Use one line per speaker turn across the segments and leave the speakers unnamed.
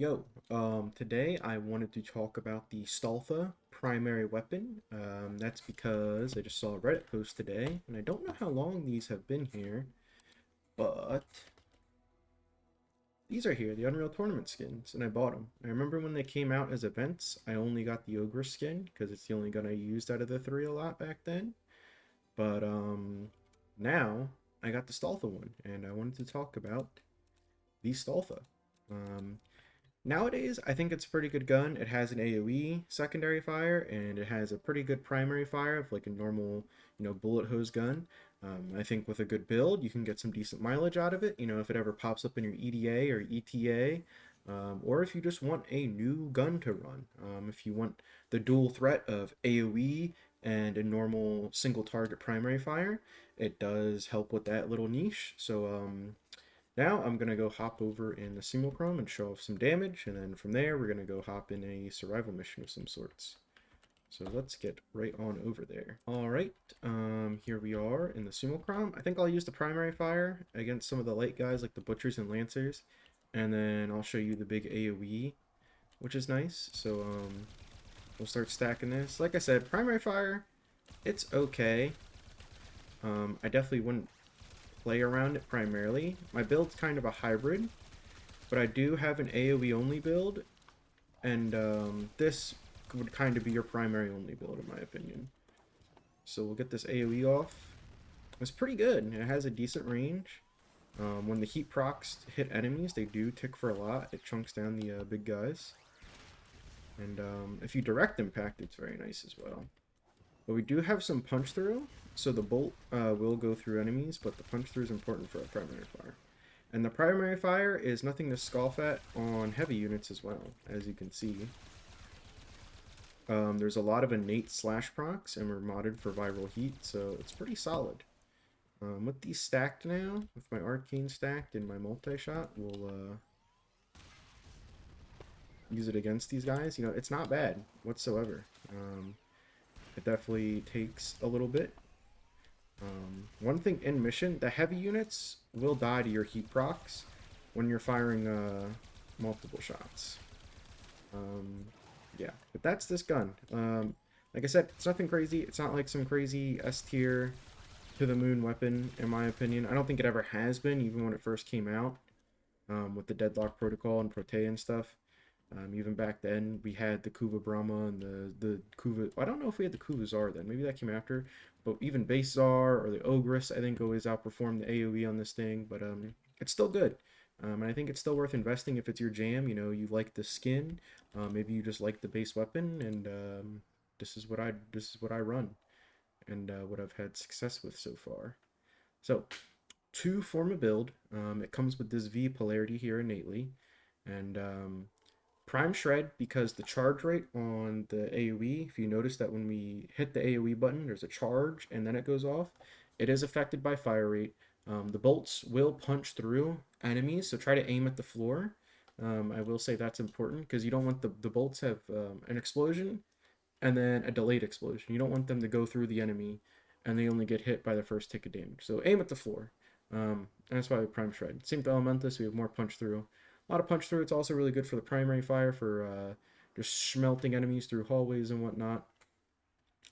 Yo, today I wanted to talk about the Stahltha primary weapon. That's because I just saw a Reddit post today, and I don't know how long these have been here, but these are here, the Unreal Tournament skins, and I bought them. I remember when they came out as events, I only got the Ogre skin, because it's the only gun I used out of the three a lot back then, but now I got the Stahltha one, and I wanted to talk about the Stahltha. Um, Nowadays, I think it's a pretty good gun. It has an AoE secondary fire, and it has a pretty good primary fire of like a normal, bullet hose gun. I think with a good build, you can get some decent mileage out of it. If it ever pops up in your EDA or ETA, or if you just want a new gun to run. If you want the dual threat of AoE and a normal single target primary fire, it does help with that little niche. So, now I'm going to go hop over in the single chrome and show off some damage, and then from there we're going to go hop in a survival mission of some sorts. So let's get right on over there. Alright, here we are in the single chrome. I think I'll use the primary fire against some of the light guys like the butchers and lancers, and then I'll show you the big AoE, which is nice. So we'll start stacking this. Like I said, primary fire, it's okay. I definitely wouldn't play around it primarily. My build's kind of a hybrid, but I do have an AoE only build, and this would kind of be your primary only build in my opinion. So we'll get this AoE off. It's pretty good. It has a decent range. When the heat procs hit enemies, they do tick for a lot. It chunks down the big guys. And if you direct impact, it's very nice as well. But we do have some punch through, so the bolt will go through enemies, but the punch through is important for a primary fire. And the primary fire is nothing to scoff at on heavy units as well, as you can see. There's a lot of innate slash procs, and we're modded for viral heat, so it's pretty solid. With these stacked now, with my arcane stacked and my multi-shot, we'll use it against these guys. It's not bad whatsoever. It definitely takes a little bit. One thing in mission, the heavy units will die to your heat procs when you're firing multiple shots. Yeah, but that's this gun. Like I said, it's nothing crazy. It's not like some crazy S tier to the moon weapon, in my opinion. I don't think it ever has been, even when it first came out, with the Deadlock Protocol and Protea and stuff. Even back then, we had the Kuva Brahma and the Kuva. I don't know if we had the Kuva Czar then. Maybe that came after. But even Base Czar or the Ogress, I think, always outperformed the AoE on this thing. But it's still good. And I think it's still worth investing if it's your jam. You like the skin. Maybe you just like the base weapon, and this is what I run, and what I've had success with so far. So, to form a build, it comes with this V polarity here innately, and Prime Shred, because the charge rate on the AoE, if you notice that when we hit the AoE button, there's a charge and then it goes off, it is affected by fire rate. The bolts will punch through enemies, so try to aim at the floor. I will say that's important because you don't want the bolts have an explosion and then a delayed explosion. You don't want them to go through the enemy and they only get hit by the first tick of damage. So aim at the floor. And that's why we Prime Shred. Same to Elementus, we have more punch through. A lot of punch through. It's also really good for the primary fire for just smelting enemies through hallways and whatnot.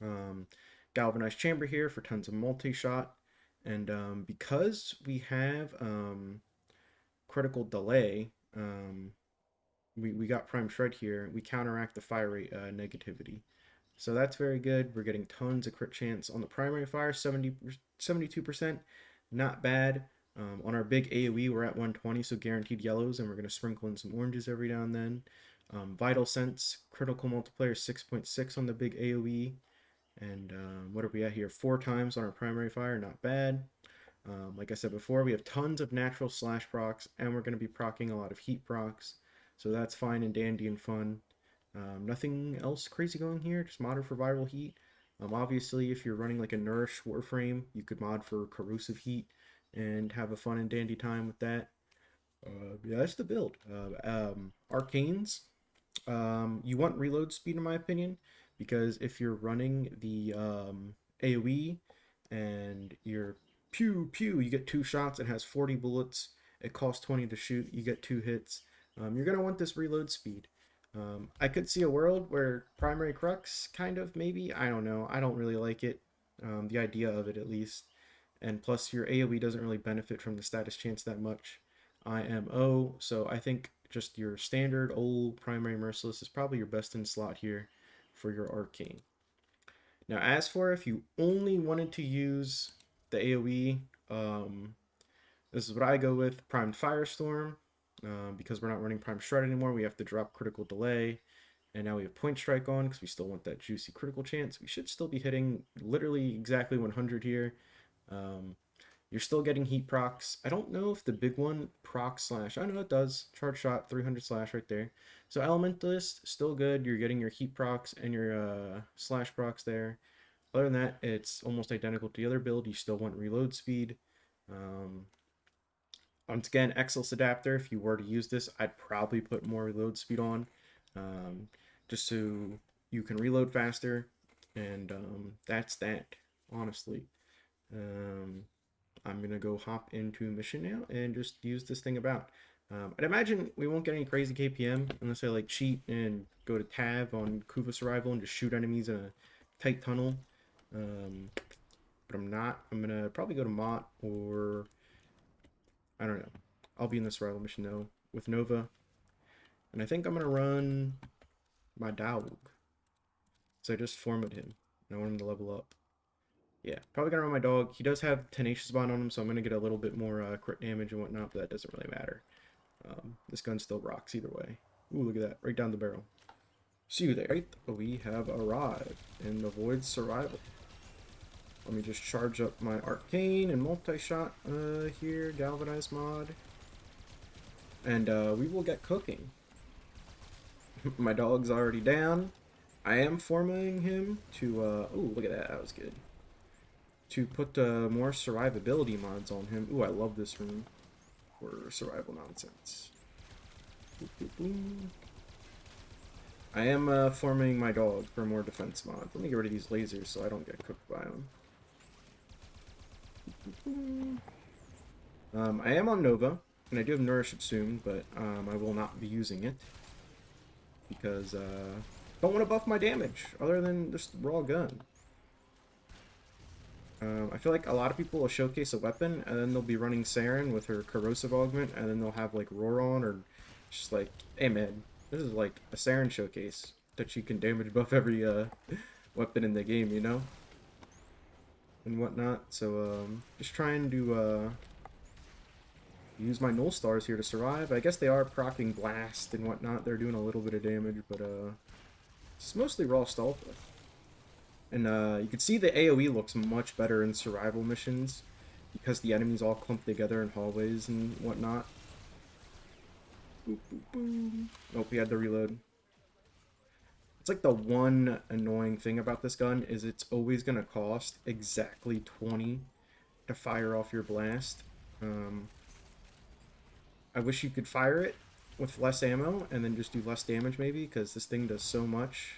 Um, Galvanized chamber here for tons of multi-shot. And because we have critical delay, we got Prime Shred here, we counteract the fire rate negativity. So that's very good. We're getting tons of crit chance on the primary fire, 72%, not bad. On our big AoE, we're at 120, so guaranteed yellows, and we're going to sprinkle in some oranges every now and then. Vital Sense, critical multiplier 6.6 on the big AoE. And what are we at here? 4 times on our primary fire, not bad. Like I said before, we have tons of natural slash procs, and we're going to be procking a lot of heat procs. So that's fine and dandy and fun. Nothing else crazy going here, just mod for viral heat. Obviously, if you're running like a Nourish Warframe, you could mod for corrosive heat and have a fun and dandy time with that. Yeah, that's the build. Arcanes, you want reload speed in my opinion, because if you're running the AoE and you're pew pew, you get 2 shots. It has 40 bullets. It costs 20 to shoot. You get 2 hits. you're going to want this reload speed. I could see a world where primary crux, kind of, maybe. I don't know. I don't really like it. The idea of it, at least. And plus, your AoE doesn't really benefit from the status chance that much. IMO, so I think just your standard old primary merciless is probably your best in slot here for your arcane. Now, as for if you only wanted to use the AoE, this is what I go with: primed firestorm. Because we're not running prime shred anymore, we have to drop critical delay, and now we have point strike on because we still want that juicy critical chance. We should still be hitting literally exactly 100 here. Um, you're still getting heat procs. I don't know if the big one proc slash. I know it does. Charge shot, 300 slash right there. So Elementalist, still good. You're getting your heat procs and your slash procs there. Other than that, it's almost identical to the other build. You still want reload speed. Um, Once again, Exil's adapter, if you were to use this, I'd probably put more reload speed on. Um, just so you can reload faster. And that's that, honestly. Um, I'm gonna go hop into mission now and just use this thing about. I'd imagine we won't get any crazy KPM unless I like cheat and go to tab on Kuva Survival and just shoot enemies in a tight tunnel. Um, but I'm not. I'm gonna probably go to Mott, or I don't know. I'll be in the survival mission though with Nova, and I think I'm gonna run my dog. So I just formed him and I want him to level up. Yeah, probably gonna run my dog. He does have Tenacious Bond on him, so I'm gonna get a little bit more crit damage and whatnot, but that doesn't really matter. This gun still rocks either way. Ooh, look at that. Right down the barrel. See you there. Right, we have arrived in the Void Survival. Let me just charge up my Arcane and Multi-Shot here, Galvanize mod. And we will get cooking. My dog's already down. I am formatting him to, ooh, look at that. That was good. To put more survivability mods on him. Ooh, I love this room for survival nonsense. Boop, boop, boom. I am forming my dog for more defense mod. Let me get rid of these lasers so I don't get cooked by them. I am on Nova, and I do have Nourish soon, but I will not be using it because don't want to buff my damage other than just raw gun. I feel like a lot of people will showcase a weapon and then they'll be running Saren with her corrosive augment, and then they'll have like Roar on, or just like, hey man, this is like a Saren showcase that she can damage buff every weapon in the game, you know, and whatnot. So just trying to use my null stars here to survive. I guess they are proccing blast and whatnot. They're doing a little bit of damage, but it's mostly raw Stahltha. And you can see the AoE looks much better in survival missions because the enemies all clump together in hallways and whatnot. Boop, boop, boop. Nope, we had to reload. It's like the one annoying thing about this gun is it's always going to cost exactly 20 to fire off your blast. I wish you could fire it with less ammo and then just do less damage maybe, because this thing does so much.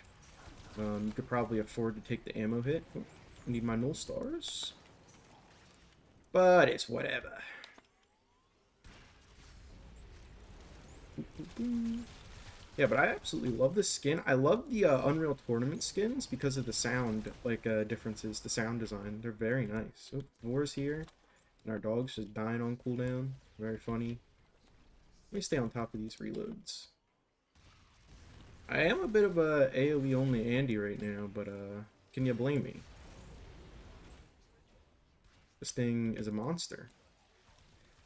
You could probably afford to take the ammo hit. Oh, need my null stars. But it's whatever. Yeah, but I absolutely love this skin. I love the Unreal Tournament skins because of the sound, like, differences, the sound design. They're very nice. Oh, War's here. And our dog's just dying on cooldown. Very funny. Let me stay on top of these reloads. I am a bit of a AoE only Andy right now, but can you blame me? This thing is a monster.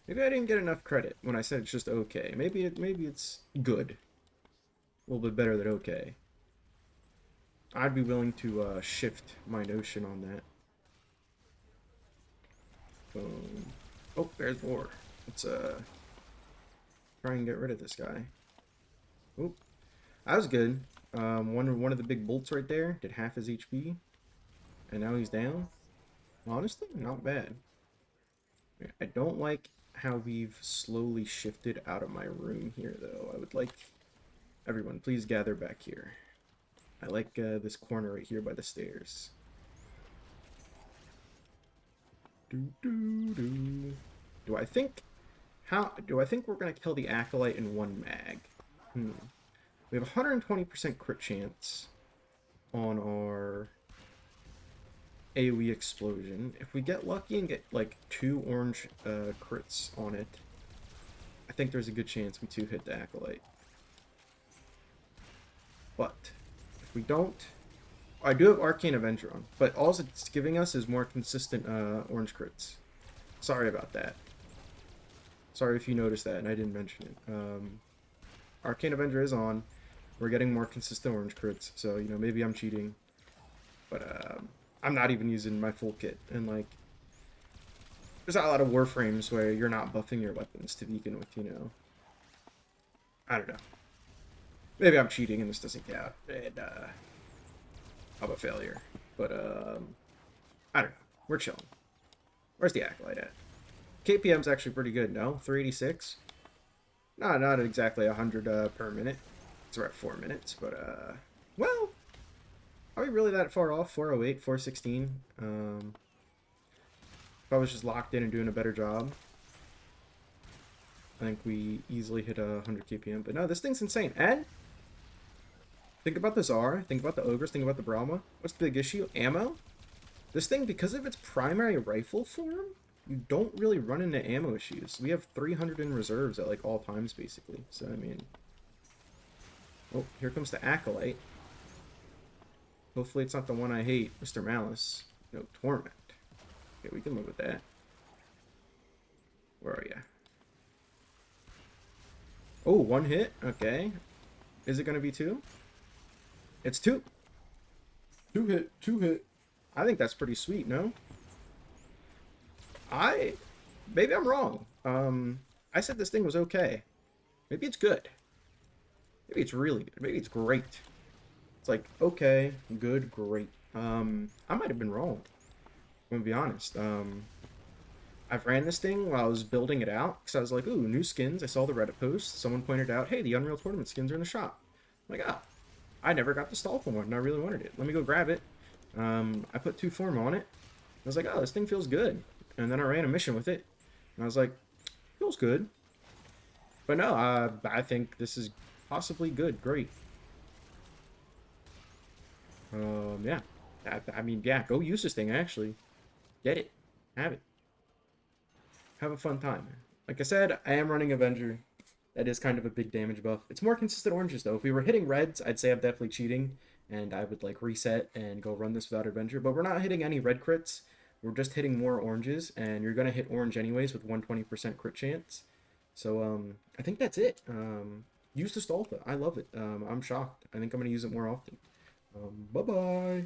Maybe I didn't get enough credit when I said it's just okay. Maybe it's good. A little bit better than okay. I'd be willing to shift my notion on that. Boom. Oh, there's War. Let's try and get rid of this guy. Oh, that was good. One of the big bolts right there did half his HP, and now he's down. Honestly, not bad. I don't like how we've slowly shifted out of my room here, though. I would like everyone, please gather back here. I like this corner right here by the stairs. Do I think How do I think we're gonna kill the Acolyte in one mag? We have 120% crit chance on our AoE explosion. If we get lucky and get like 2 orange crits on it, I think there's a good chance we 2-hit the Acolyte. But if we don't, I do have Arcane Avenger on, but all it's giving us is more consistent orange crits. Sorry about that. Sorry if you noticed that and I didn't mention it. Arcane Avenger is on. We're getting more consistent orange crits, so you know maybe I'm cheating, but I'm not even using my full kit. And like, there's not a lot of warframes where you're not buffing your weapons to begin with. You know, I don't know. Maybe I'm cheating and this doesn't count, and I'm a failure. But I don't know. We're chilling. Where's the Acolyte at? KPM's actually pretty good, no? 386? No, not exactly 100 per minute. It's around 4 minutes, but well, are we really that far off? 408, 416. If I was just locked in and doing a better job, I think we easily hit 100 KPM. But no, this thing's insane. And think about the Tsar, think about the Ogres, think about the Brahma. What's the big issue? Ammo? This thing, because of its primary rifle form, you don't really run into ammo issues. We have 300 in reserves at like all times, basically. So, I mean... Oh, here comes the Acolyte. Hopefully it's not the one I hate, Mr. Malice. No, Torment. Okay, we can live with that. Where are you? Oh, 1 hit? Okay. Is it going to be 2? It's 2. 2 hit, 2 hit. I think that's pretty sweet, no? Maybe I'm wrong. I said this thing was okay. Maybe it's good. Maybe it's really good. Maybe it's great. It's like, okay, good, great. I might have been wrong. I'm gonna be honest. I've ran this thing while I was building it out, because I was like, ooh, new skins. I saw the Reddit post. Someone pointed out, hey, the Unreal Tournament skins are in the shop. I'm like, oh, I never got the Stahltha one, and I really wanted it. Let me go grab it. I put 2 form on it. I was like, oh, this thing feels good. And then I ran a mission with it. And I was like, feels good. But no, I think this is possibly good. Great. Yeah. I mean, yeah, go use this thing, actually. Get it. Have it. Have a fun time. Like I said, I am running Avenger. That is kind of a big damage buff. It's more consistent oranges, though. If we were hitting reds, I'd say I'm definitely cheating. And I would, like, reset and go run this without Avenger. But we're not hitting any red crits. We're just hitting more oranges. And you're going to hit orange anyways with 120% crit chance. So, I think that's it. Use the Stahltha. I love it. I'm shocked. I think I'm going to use it more often. Bye-bye.